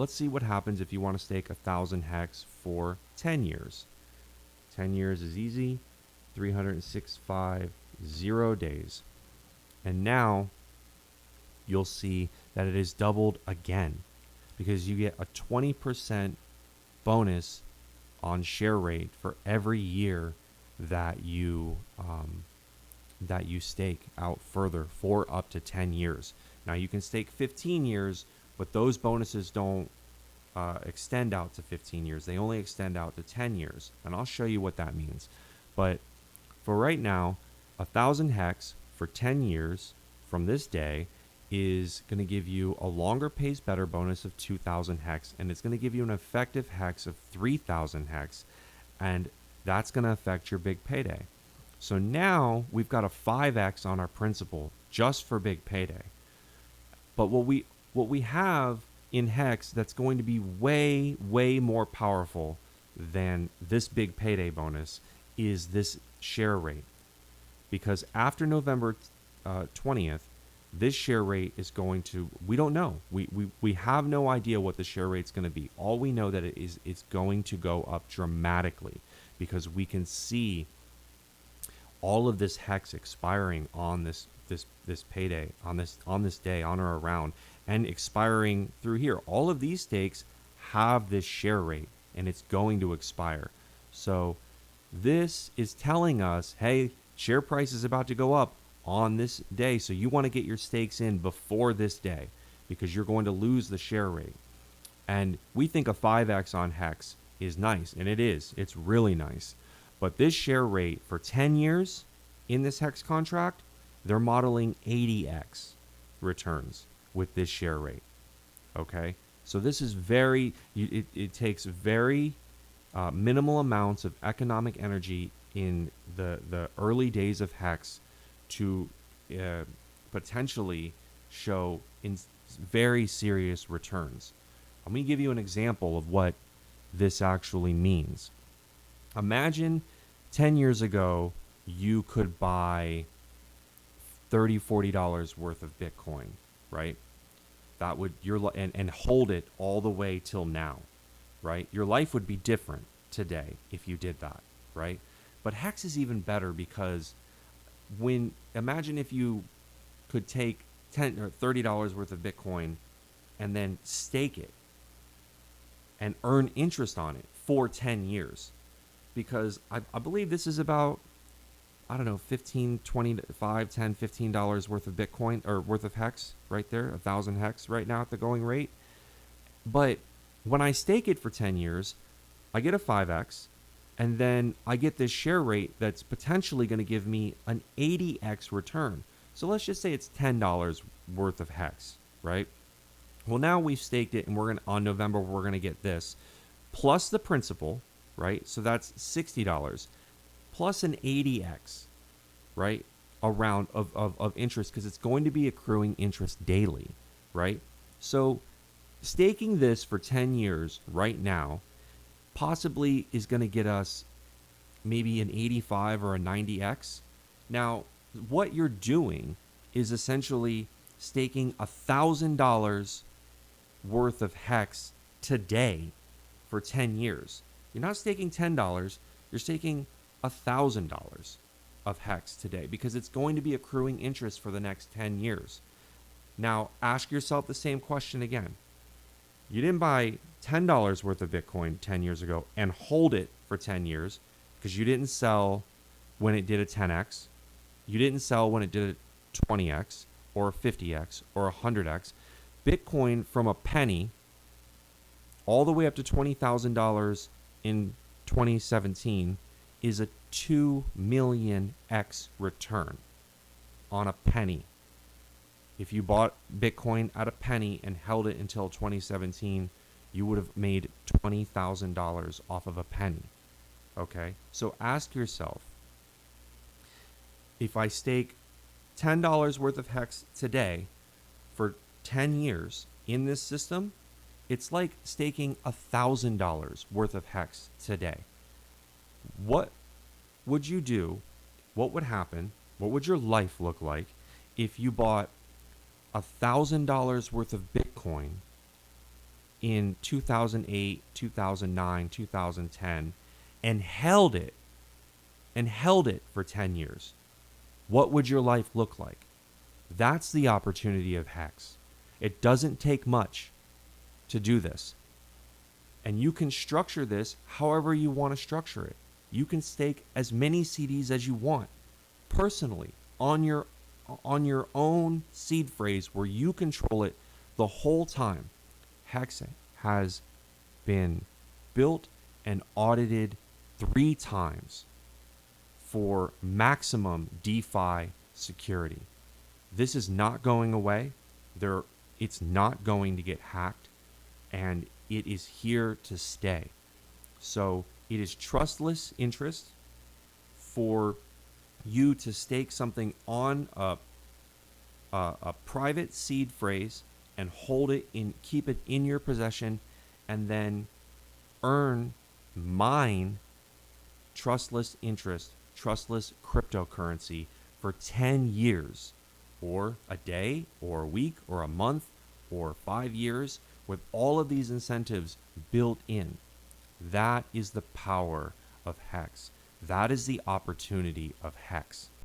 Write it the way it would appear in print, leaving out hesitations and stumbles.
let's see what happens if you want to stake 1,000 hex for 10 years. 10 years is easy, 365 0 days. And now you'll see that it is doubled again because you get a 20% bonus on share rate for every year that you stake out further for up to 10 years. Now you can stake 15 years, but those bonuses don't extend out to 15 years. They only extend out to 10 years. And I'll show you what that means. But for right now, 1,000 hex for 10 years from this day is going to give you a longer pays better bonus of 2,000 hex, and it's going to give you an effective hex of 3,000 hex, and that's going to affect your big payday. So now we've got a 5x on our principal just for big payday. But what we have in hex that's going to be way more powerful than this big payday bonus is this share rate, because after November 20th, this share rate is going to, we don't know. We have no idea what the share rate's going to be. All we know that it's going to go up dramatically because we can see all of this hex expiring on this payday, on this day, on or around, and expiring through here. All of these stakes have this share rate, and it's going to expire. So this is telling us, hey, share price is about to go up on this day, so you want to get your stakes in before this day because you're going to lose the share rate. And we think a 5x on hex is nice, and it is. It's really nice. But this share rate for 10 years in this hex contract, they're modeling 80x returns with this share rate. Okay, so this is it takes very minimal amounts of economic energy in the early days of hex to potentially show in very serious returns. Let me give you an example of what this actually means. Imagine 10 years ago you could buy $30-$40 worth of Bitcoin, right? That would and hold it all the way till now, right? Your life would be different today if you did that, right? But hex is even better because imagine if you could take $10 or $30 worth of Bitcoin and then stake it and earn interest on it for 10 years. Because I believe this is about, I don't know, $15, $20, $5, $10, $15 worth of Bitcoin or worth of hex right there, 1,000 hex right now at the going rate. But when I stake it for 10 years, I get a 5x, and then I get this share rate that's potentially going to give me an 80x return. So let's just say it's $10 worth of hex, right? Well, now we've staked it, and on November we're going to get this plus the principal, right? So that's $60 plus an 80x, right? Around of interest, because it's going to be accruing interest daily, right? So staking this for 10 years right now possibly is going to get us maybe an 85 or a 90x. Now, what you're doing is essentially staking $1,000 worth of hex today for 10 years. You're not staking $10, you're staking $1,000 of hex today because it's going to be accruing interest for the next 10 years. Now, ask yourself the same question again. You didn't buy $10 worth of Bitcoin 10 years ago and hold it for 10 years because you didn't sell when it did a 10x. You didn't sell when it did a 20x or a 50x or a 100x. Bitcoin from a penny all the way up to $20,000 in 2017 is a 2 million x return on a penny. If you bought Bitcoin at a penny and held it until 2017, you would have made $20,000 off of a penny. Okay? So ask yourself, if I stake $10 worth of hex today for 10 years in this system, it's like staking $1,000 worth of hex today. What would you do? What would happen? What would your life look like if you bought $1,000 worth of Bitcoin in 2008, 2009, 2010 and held it for 10 years, what would your life look like? That's the opportunity of HEX. It doesn't take much to do this. And you can structure this however you want to structure it. You can stake as many CDs as you want personally on your own seed phrase where you control it the whole time. HEX has been built and audited 3 times for maximum DeFi security. This is not going away. It's not going to get hacked, and it is here to stay. So it is trustless interest for you to stake something on a private seed phrase and keep it in your possession, and then mine trustless interest, trustless cryptocurrency for 10 years, or a day, or a week, or a month, or 5 years, with all of these incentives built in. That is the power of HEX. That is the opportunity of HEX.